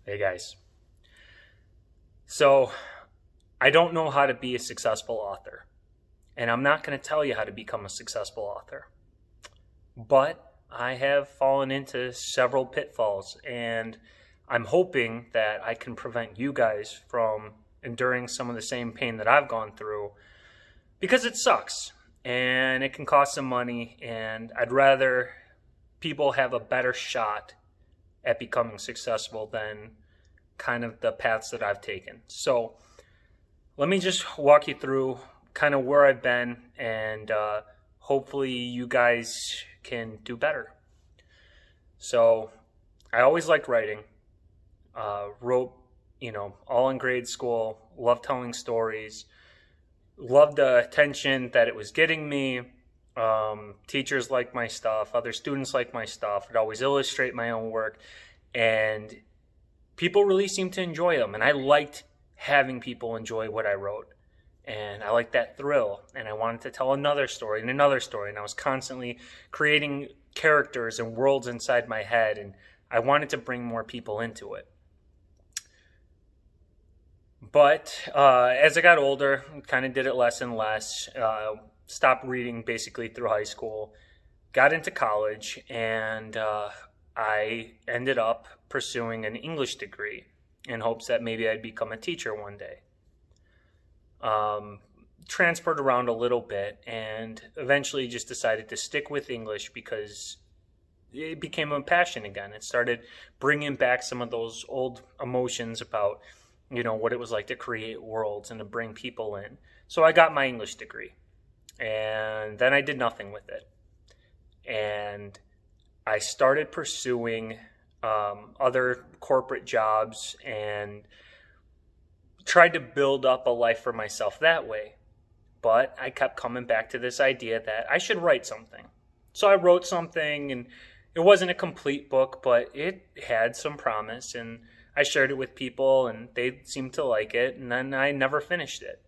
Hey guys. So, I don't know how to be a successful author, and I'm not going to tell you how to become a successful author. But I have fallen into several pitfalls, and I'm hoping that I can prevent you guys from enduring some of the same pain that I've gone through because it sucks and it can cost some money, and I'd rather people have a better shot at becoming successful than kind of the paths that I've taken. So let me just walk you through kind of where I've been, and hopefully you guys can do better. So I always liked writing. Wrote, all in grade school. Loved telling stories. Loved the attention that it was getting me. Teachers liked my stuff. Other students liked my stuff. I'd always illustrate my own work. And people really seemed to enjoy them. And I liked having people enjoy what I wrote. And I liked that thrill. And I wanted to tell another story and another story. And I was constantly creating characters and worlds inside my head. And I wanted to bring more people into it. But as I got older, kind of did it less and less. Stopped reading basically through high school. Got into college, and I ended up pursuing an English degree in hopes that maybe I'd become a teacher one day. Transferred around a little bit, and eventually just decided to stick with English because it became a passion again. It started bringing back some of those old emotions about what it was like to create worlds and to bring people in. So I got my English degree, and then I did nothing with it. And I started pursuing other corporate jobs and tried to build up a life for myself that way. But I kept coming back to this idea that I should write something. So I wrote something, and it wasn't a complete book, but it had some promise, and I shared it with people, and they seemed to like it, and then I never finished it.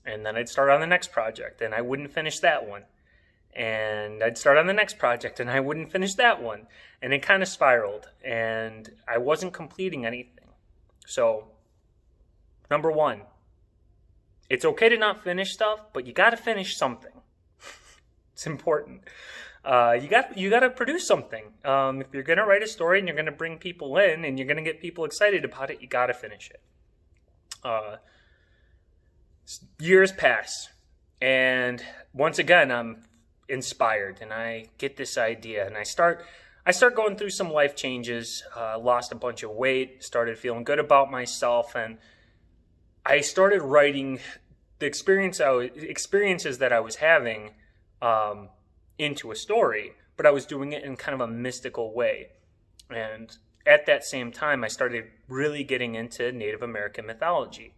And then I'd start on the next project, and I wouldn't finish that one. And I'd start on the next project, and I wouldn't finish that one. And it kind of spiraled, and I wasn't completing anything. So, number one, it's okay to not finish stuff, but you got to finish something. It's important. You got to produce something. If you're gonna write a story and you're gonna bring people in and you're gonna get people excited about it, you got to finish it. Years pass, and once again I'm inspired, and I get this idea, and I start going through some life changes. Lost a bunch of weight, started feeling good about myself, and I started writing the experiences that I was having into a story, but I was doing it in kind of a mystical way. And at that same time, I started really getting into Native American mythology.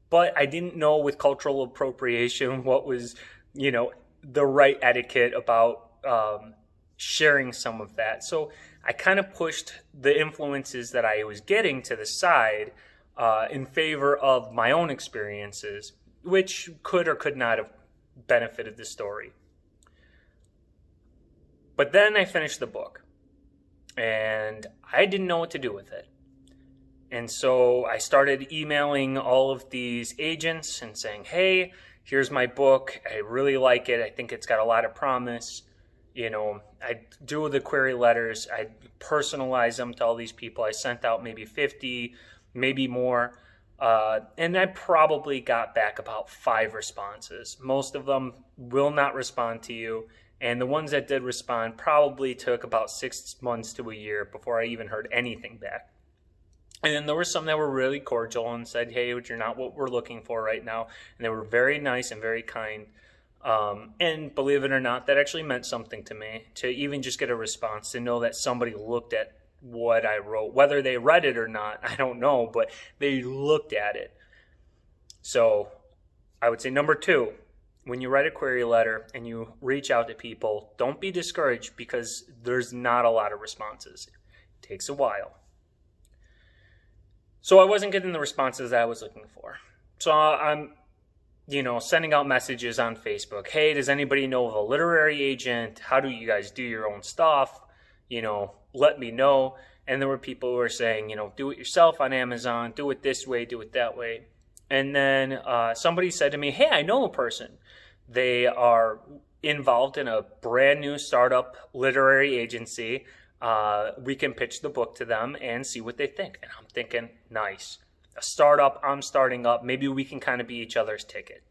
But I didn't know with cultural appropriation what was, the right etiquette about sharing some of that. So I kind of pushed the influences that I was getting to the side in favor of my own experiences, which could or could not have benefited the story. But then I finished the book, and I didn't know what to do with it. And so I started emailing all of these agents and saying, hey, here's my book. I really like it. I think it's got a lot of promise. I do the query letters. I personalize them to all these people. I sent out maybe 50, maybe more. And I probably got back about 5 responses. Most of them will not respond to you. And the ones that did respond probably took about 6 months to a year before I even heard anything back. And then there were some that were really cordial and said, hey, you're not what we're looking for right now. And they were very nice and very kind. And believe it or not, that actually meant something to me, to even just get a response, to know that somebody looked at what I wrote. Whether they read it or not, I don't know, but they looked at it. So I would say number 2, when you write a query letter and you reach out to people, don't be discouraged because there's not a lot of responses. It takes a while. So I wasn't getting the responses that I was looking for. So I'm, sending out messages on Facebook. Hey, does anybody know of a literary agent? How do you guys do your own stuff? Let me know. And there were people who were saying, do it yourself on Amazon, do it this way, do it that way. And then somebody said to me, hey, I know a person. They are involved in a brand new startup literary agency. We can pitch the book to them and see what they think. And I'm thinking, nice. A startup, I'm starting up. Maybe we can kind of be each other's ticket,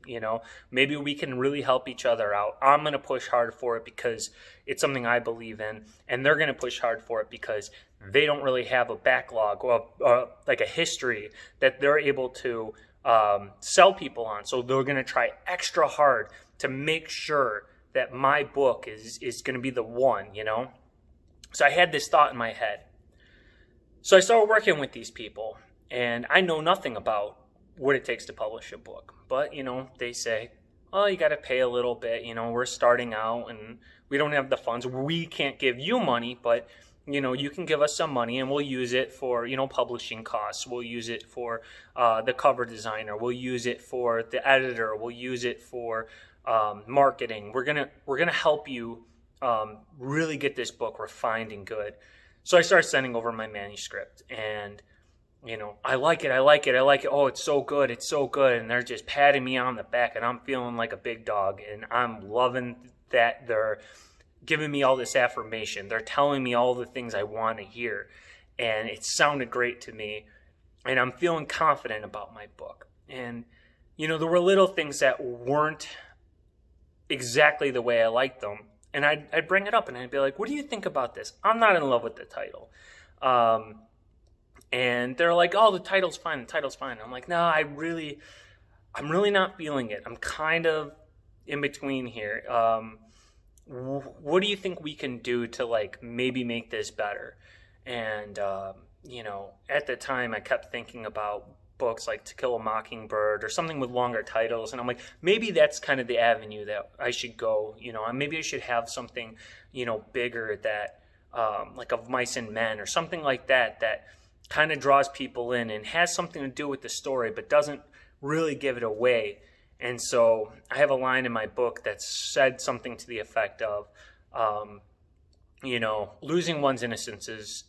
Maybe we can really help each other out. I'm going to push hard for it because it's something I believe in. And they're going to push hard for it because they don't really have a backlog or like a history that they're able to sell people on. So they're going to try extra hard to make sure that my book is going to be the one, So I had this thought in my head. So I started working with these people, and I know nothing about what it takes to publish a book. But, they say, oh, you got to pay a little bit. We're starting out and we don't have the funds. We can't give you money, but, you can give us some money and we'll use it for, publishing costs. We'll use it for the cover designer. We'll use it for the editor. We'll use it for marketing. We're gonna help you really get this book refined and good. So I started sending over my manuscript, and I like it. Oh, it's so good. And they're just patting me on the back, and I'm feeling like a big dog, and I'm loving that they're giving me all this affirmation. They're telling me all the things I want to hear, and it sounded great to me, and I'm feeling confident about my book. And there were little things that weren't exactly the way I liked them, and I'd bring it up and I'd be like, what do you think about this? I'm not in love with the title. And they're like, oh, the title's fine. I'm like, no, I'm really not feeling it. I'm kind of in between here. What do you think we can do to maybe make this better? And at the time I kept thinking about books like To Kill a Mockingbird or something with longer titles, and I'm like, maybe that's kind of the avenue that I should go. Maybe I should have something bigger that like Of Mice and Men or something like that kind of draws people in and has something to do with the story but doesn't really give it away. And so I have a line in my book that said something to the effect of losing one's innocence is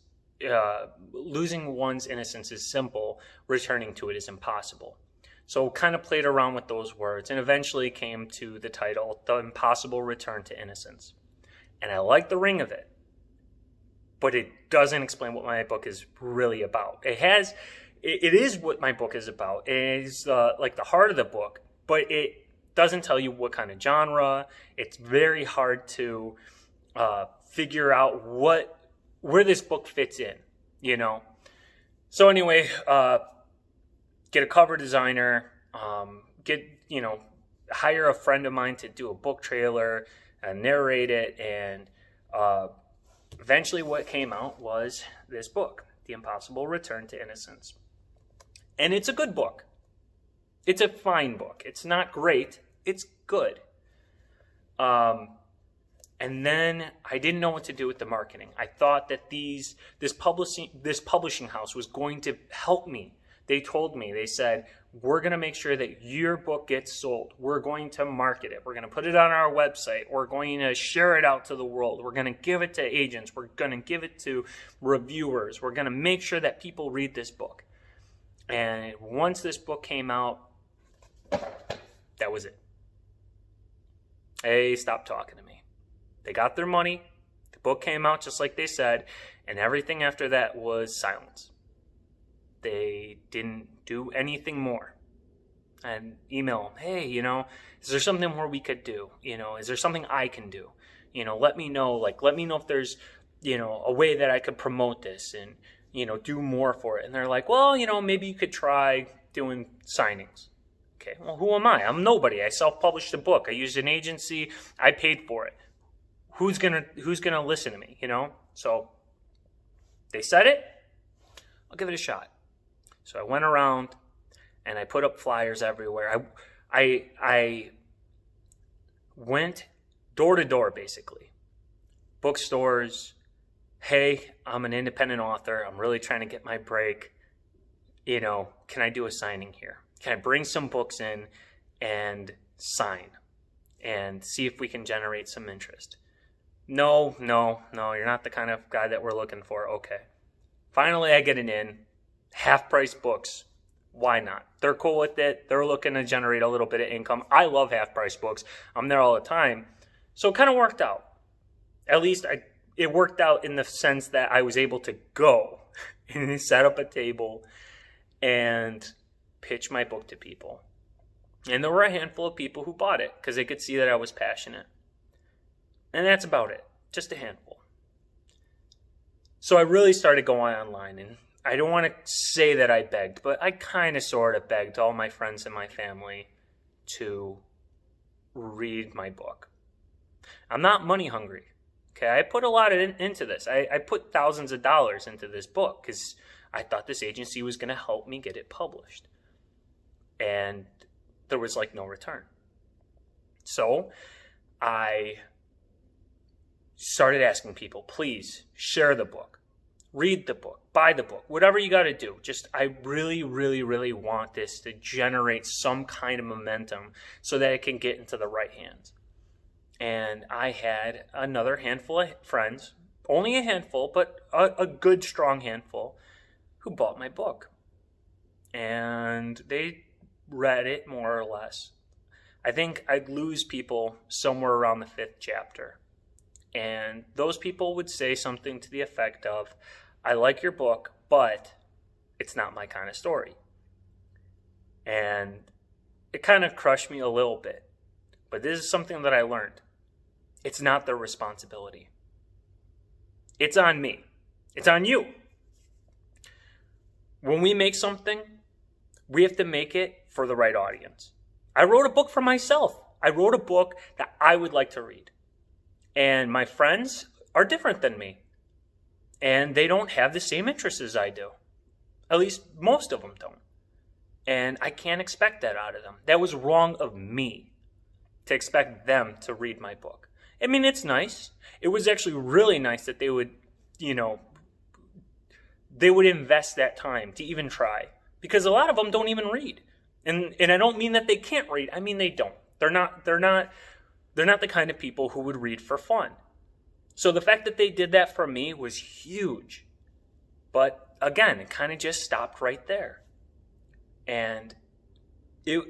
simple, returning to it is impossible. So kind of played around with those words and eventually came to the title, The Impossible Return to Innocence. And I like the ring of it, but it doesn't explain what my book is really about. It is what my book is about. It is like the heart of the book, but it doesn't tell you what kind of genre. It's very hard to figure out where this book fits in, So anyway, get a cover designer, hire a friend of mine to do a book trailer and narrate it. And eventually what came out was this book, The Impossible Return to Innocence. And it's a good book. It's a fine book. It's not great. It's good. And then I didn't know what to do with the marketing. I thought that this publishing house was going to help me. They told me, they said, we're going to make sure that your book gets sold. We're going to market it. We're going to put it on our website. We're going to share it out to the world. We're going to give it to agents. We're going to give it to reviewers. We're going to make sure that people read this book. And once this book came out, that was it. They stopped talking to me. They got their money, the book came out just like they said, and everything after that was silence. They didn't do anything more. And email them, hey, is there something more we could do? Is there something I can do? Let me know if there's, a way that I could promote this and, do more for it. And they're like, well, maybe you could try doing signings. Okay, well, who am I? I'm nobody. I self-published a book. I used an agency. I paid for it. Who's gonna listen to me, So they said it, I'll give it a shot. So I went around and I put up flyers everywhere. I went door to door, basically. Bookstores, hey, I'm an independent author. I'm really trying to get my break. Can I do a signing here? Can I bring some books in and sign and see if we can generate some interest? No, you're not the kind of guy that we're looking for. Okay. Finally, I get an in. Half-price books. Why not? They're cool with it. They're looking to generate a little bit of income. I love half-price books. I'm there all the time. So it kind of worked out. At least it worked out in the sense that I was able to go and set up a table and pitch my book to people. And there were a handful of people who bought it because they could see that I was passionate. And that's about it. Just a handful. So I really started going online, and I don't want to say that I begged, but I kind of sort of begged all my friends and my family to read my book. I'm not money hungry. Okay, I put a lot into this. I put thousands of dollars into this book because I thought this agency was going to help me get it published. And there was like no return. So I started asking people, please share the book, read the book, buy the book, whatever you got to do. Just, I really, really, really want this to generate some kind of momentum so that it can get into the right hands. And I had another handful of friends, only a handful, but a good, strong handful, who bought my book. And they read it more or less. I think I'd lose people somewhere around the 5th chapter. And those people would say something to the effect of, I like your book, but it's not my kind of story. And it kind of crushed me a little bit. But this is something that I learned. It's not their responsibility. It's on me. It's on you. When we make something, we have to make it for the right audience. I wrote a book for myself. I wrote a book that I would like to read. And my friends are different than me. And they don't have the same interests as I do. At least most of them don't. And I can't expect that out of them. That was wrong of me to expect them to read my book. I mean, it's nice. It was actually really nice that they would, they would invest that time to even try. Because a lot of them don't even read. And I don't mean that they can't read. I mean they don't. They're not the kind of people who would read for fun. So the fact that they did that for me was huge. But again, it kind of just stopped right there. And it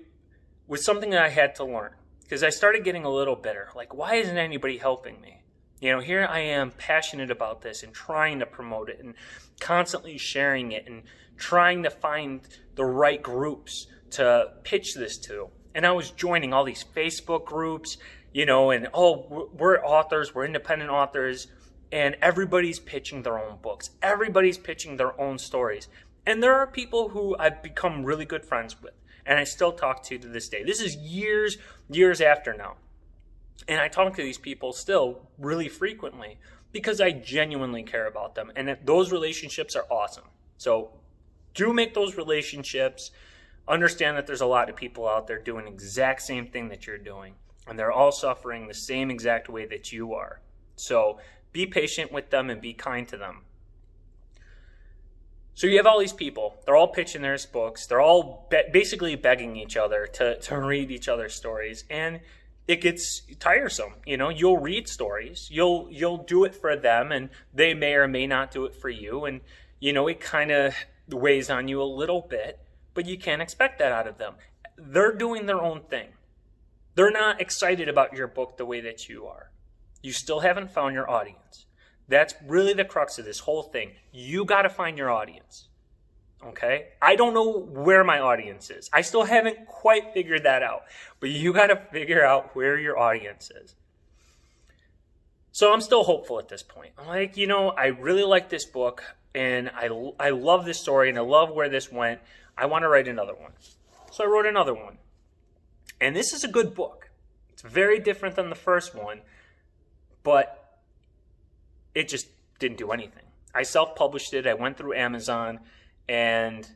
was something that I had to learn. Because I started getting a little bitter. Like, why isn't anybody helping me? Here I am passionate about this and trying to promote it and constantly sharing it and trying to find the right groups to pitch this to. And I was joining all these Facebook groups, and we're authors, we're independent authors, and everybody's pitching their own books. Everybody's pitching their own stories. And there are people who I've become really good friends with, and I still talk to this day. This is years after now. And I talk to these people still really frequently because I genuinely care about them. And those relationships are awesome. So do make those relationships. Understand that there's a lot of people out there doing the exact same thing that you're doing. And they're all suffering the same exact way that you are. So be patient with them and be kind to them. So you have all these people. They're all pitching their books. They're all basically begging each other to read each other's stories. And it gets tiresome. You'll read stories. You'll do it for them, and they may or may not do it for you. And, it kind of weighs on you a little bit, but you can't expect that out of them. They're doing their own thing. They're not excited about your book the way that you are. You still haven't found your audience. That's really the crux of this whole thing. You got to find your audience. Okay? I don't know where my audience is. I still haven't quite figured that out. But you got to figure out where your audience is. So I'm still hopeful at this point. I'm like, I really like this book, and I love this story, and I love where this went. I want to write another one. So I wrote another one. And this is a good book. It's very different than the first one, but it just didn't do anything. I self-published it. I went through Amazon, and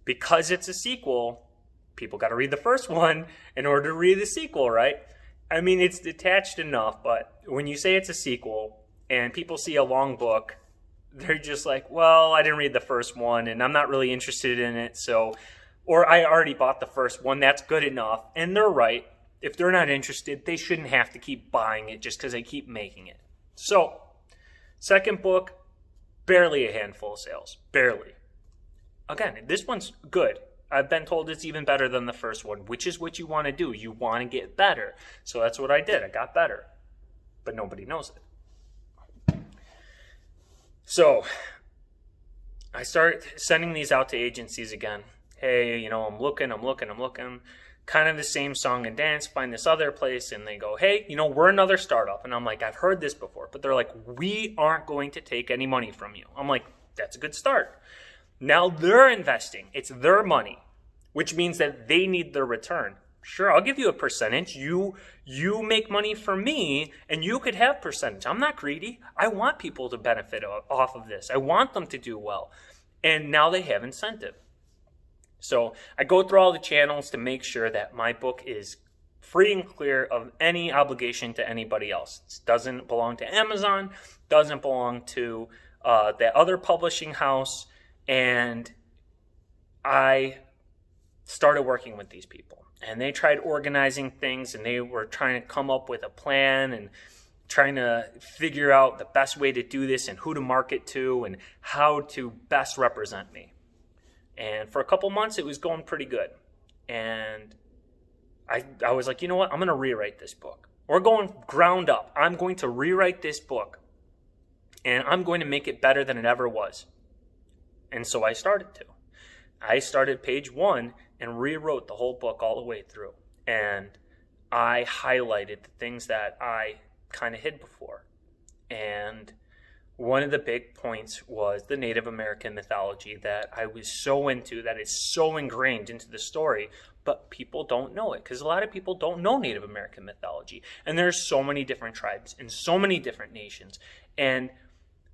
because it's a sequel, people got to read the first one in order to read the sequel, right? I mean, it's detached enough, but when you say it's a sequel and people see a long book, they're just like, well, I didn't read the first one, and I'm not really interested in it, or I already bought the first one, that's good enough. And they're right. If they're not interested, they shouldn't have to keep buying it just because they keep making it. So, second book, Barely a handful of sales. Barely. Again, this one's good. I've been told it's even better than the first one, which is what you want to do. You want to get better. So that's what I did. I got better. But nobody knows it. So I start sending these out to agencies again. Hey, I'm looking. Kind of the same song and dance, find this other place. And they go, hey, we're another startup. And I'm like, I've heard this before. But they're like, we aren't going to take any money from you. I'm like, that's a good start. Now they're investing. It's their money, which means that they need their return. Sure, I'll give you a percentage. You make money for me, and you could have percentage. I'm not greedy. I want people to benefit off of this. I want them to do well. And now they have incentive. So I go through all the channels to make sure that my book is free and clear of any obligation to anybody else. It doesn't belong to Amazon, doesn't belong to the other publishing house. And I started working with these people. And they tried organizing things, and they were trying to come up with a plan and trying to figure out the best way to do this and who to market to and how to best represent me. And for a couple months, it was going pretty good. And I was like, you know what? I'm going to rewrite this book. We're going ground up. I'm going to rewrite this book, and I'm going to make it better than it ever was. And so I started to. I started page 1 and rewrote the whole book all the way through. And I highlighted the things that I kind of hid before. And one of the big points was the Native American mythology that I was so into, that is so ingrained into the story, but people don't know it because a lot of people don't know Native American mythology. And there's so many different tribes and so many different nations. And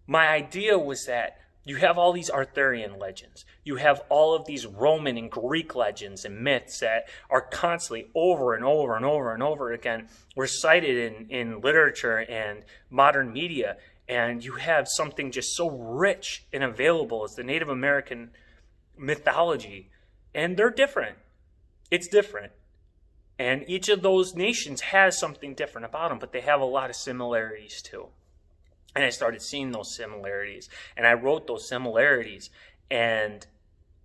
my idea was that you have all these Arthurian legends. You have all of these Roman and Greek legends and myths that are constantly over and over and over and over again recited in literature and modern media. And you have something just so rich and available as the Native American mythology. And they're different. It's different. And each of those nations has something different about them, but they have a lot of similarities too. And I started seeing those similarities, and I wrote those similarities, and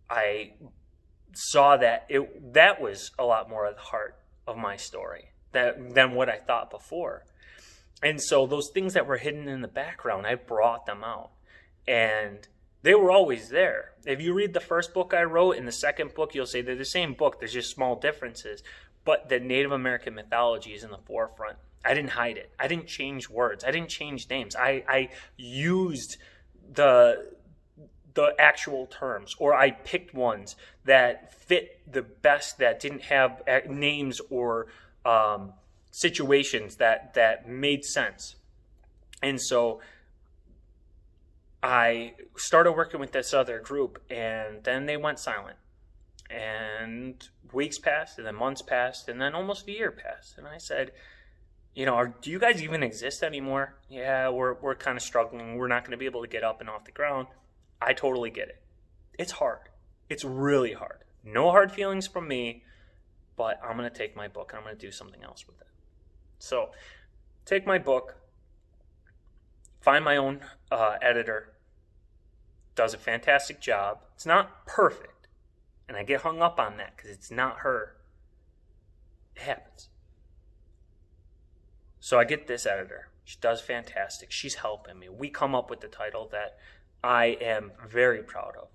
I saw that that was a lot more at the heart of my story than what I thought before. And so those things that were hidden in the background, I brought them out, and they were always there. If you read the first book I wrote and the second book, you'll say they're the same book. There's just small differences, but the Native American mythology is in the forefront. I didn't hide it. I didn't change words. I didn't change names. I used the actual terms, or I picked ones that fit the best, that didn't have names or situations that made sense. And so I started working with this other group, and then they went silent. And weeks passed, and then months passed, and then almost a year passed. And I said, do you guys even exist anymore? Yeah, we're kind of struggling. We're not going to be able to get up and off the ground. I totally get it. It's hard. It's really hard. No hard feelings from me, but I'm going to take my book and I'm going to do something else with it. So take my book, find my own editor, does a fantastic job. It's not perfect, and I get hung up on that because it's not her. It happens. So I get this editor. She does fantastic. She's helping me. We come up with the title that I am very proud of.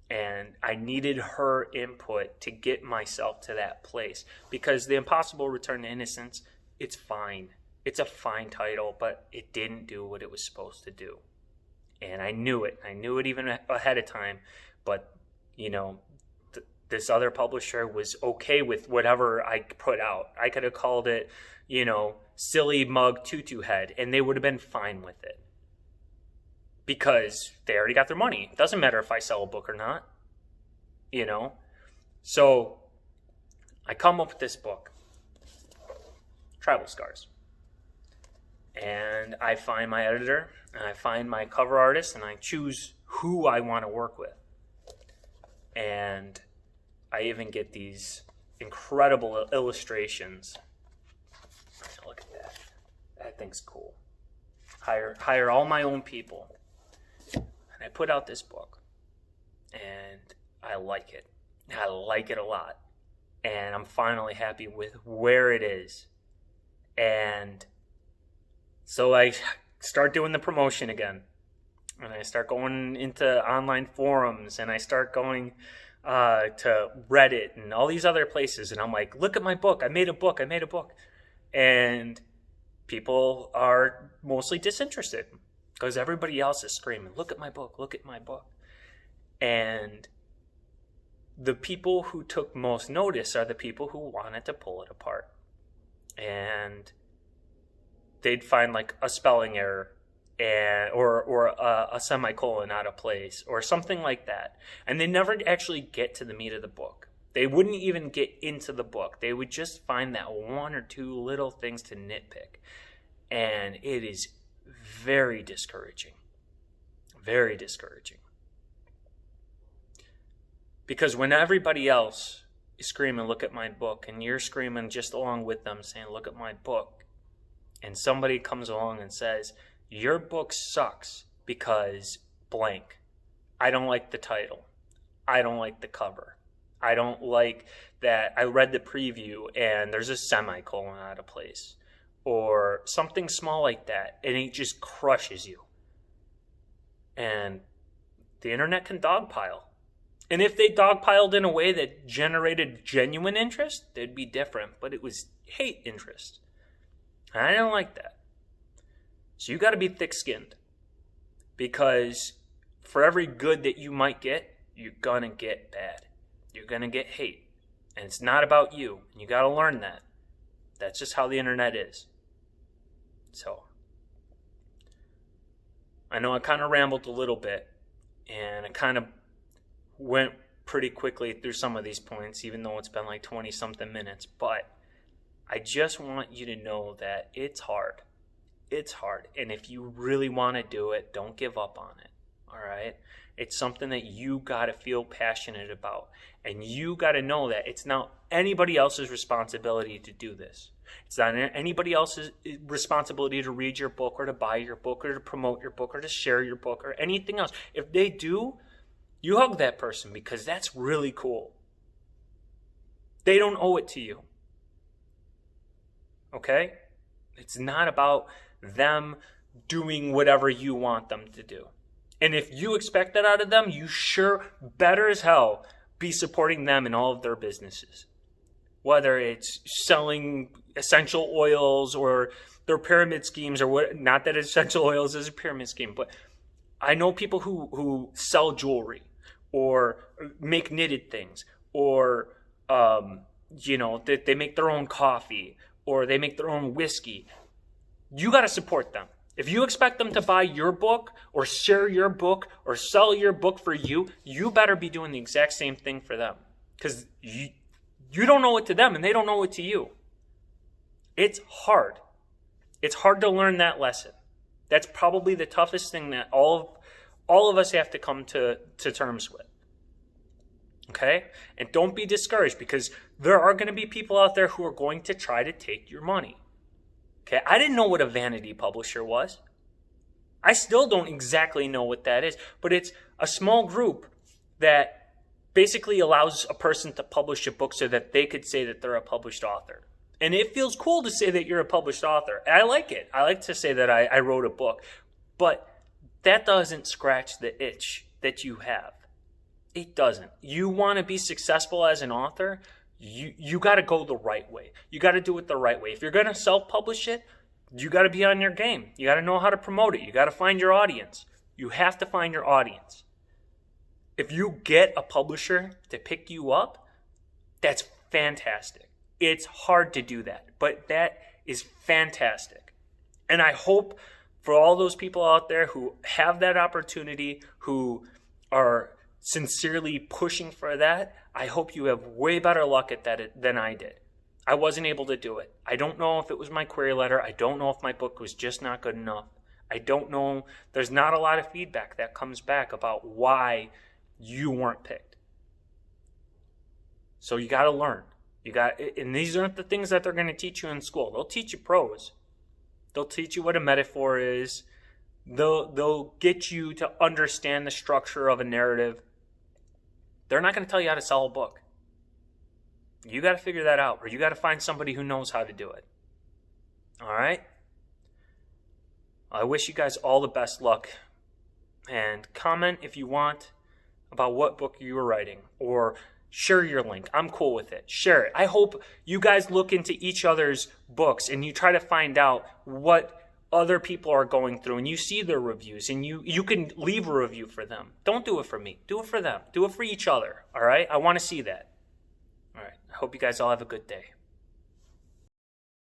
And I needed her input to get myself to that place. Because The Impossible Return to Innocence, it's fine. It's a fine title, but it didn't do what it was supposed to do. And I knew it. I knew it even ahead of time. But, this other publisher was okay with whatever I put out. I could have called it, Silly Mug Tutu Head, and they would have been fine with it. Because they already got their money. It doesn't matter if I sell a book or not. So I come up with this book, Tribal Scars. And I find my editor, and I find my cover artist, and I choose who I want to work with. And I even get these incredible illustrations. Look at that. That thing's cool. Hire all my own people. I put out this book, and I like it. I like it a lot. And I'm finally happy with where it is. And so I start doing the promotion again. And I start going into online forums, and I start going to Reddit and all these other places. And I'm like, look at my book. I made a book. And people are mostly disinterested because everybody else is screaming, look at my book. And the people who took most notice are the people who wanted to pull it apart. And they'd find like a spelling error or a semicolon out of place or something like that. And they never actually get to the meat of the book. They wouldn't even get into the book. They would just find that one or two little things to nitpick. And it is very discouraging. Very discouraging. Because when everybody else is screaming, look at my book, and you're screaming just along with them saying, look at my book, and somebody comes along and says, your book sucks because blank. I don't like the title. I don't like the cover. I don't like that I read the preview and there's a semicolon out of place. Or something small like that, and it just crushes you. And the internet can dogpile. And if they dogpiled in a way that generated genuine interest, they'd be different. But it was hate interest. And I didn't like that. So you got to be thick-skinned. Because for every good that you might get, you're going to get bad. You're going to get hate. And it's not about you. And you got to learn that. That's just how the internet is. So, I know I kind of rambled a little bit. And I kind of went pretty quickly through some of these points, even though it's been like 20-something minutes. But I just want you to know that it's hard. It's hard. And if you really want to do it, don't give up on it. All right? It's something that you got to feel passionate about. And you got to know that it's not anybody else's responsibility to do this. It's not anybody else's responsibility to read your book or to buy your book or to promote your book or to share your book or anything else. If they do, you hug that person because that's really cool. They don't owe it to you. Okay? It's not about them doing whatever you want them to do. And if you expect that out of them, you sure better as hell be supporting them in all of their businesses. Whether it's selling essential oils or their pyramid schemes or what, not that essential oils is a pyramid scheme, but I know people who sell jewelry or make knitted things or, they make their own coffee or they make their own whiskey. You got to support them. If you expect them to buy your book or share your book or sell your book for you, you better be doing the exact same thing for them. Because you don't owe it to them and they don't owe it to you. It's hard. It's hard to learn that lesson. That's probably the toughest thing that all of us have to come to terms with. Okay? And don't be discouraged because there are going to be people out there who are going to try to take your money. Okay, I didn't know what a vanity publisher was. I still don't exactly know what that is, but it's a small group that basically allows a person to publish a book so that they could say that they're a published author. And it feels cool to say that you're a published author. I like it. I like to say that I wrote a book. But that doesn't scratch the itch that you have. It doesn't. You want to be successful as an author, you got to go the right way. You got to do it the right way. If you're going to self-publish it, you got to be on your game. You got to know how to promote it. You got to find your audience. You have to find your audience. If you get a publisher to pick you up, that's fantastic. It's hard to do that, but that is fantastic. And I hope for all those people out there who have that opportunity, who are sincerely pushing for that, I hope you have way better luck at that than I did. I wasn't able to do it. I don't know if it was my query letter. I don't know if my book was just not good enough. I don't know. There's not a lot of feedback that comes back about why you weren't picked. So you got to learn. And these aren't the things that they're going to teach you in school. They'll teach you prose. They'll teach you what a metaphor is. They'll get you to understand the structure of a narrative. They're not going to tell you how to sell a book. You got to figure that out, or you got to find somebody who knows how to do it. All right? I wish you guys all the best luck. And comment if you want about what book you were writing, or share your link. I'm cool with it. Share it. I hope you guys look into each other's books and you try to find out what other people are going through, and you see their reviews, and you can leave a review for them. Don't do it for me. Do it for them. Do it for each other. All right? I want to see that. All right. I hope you guys all have a good day.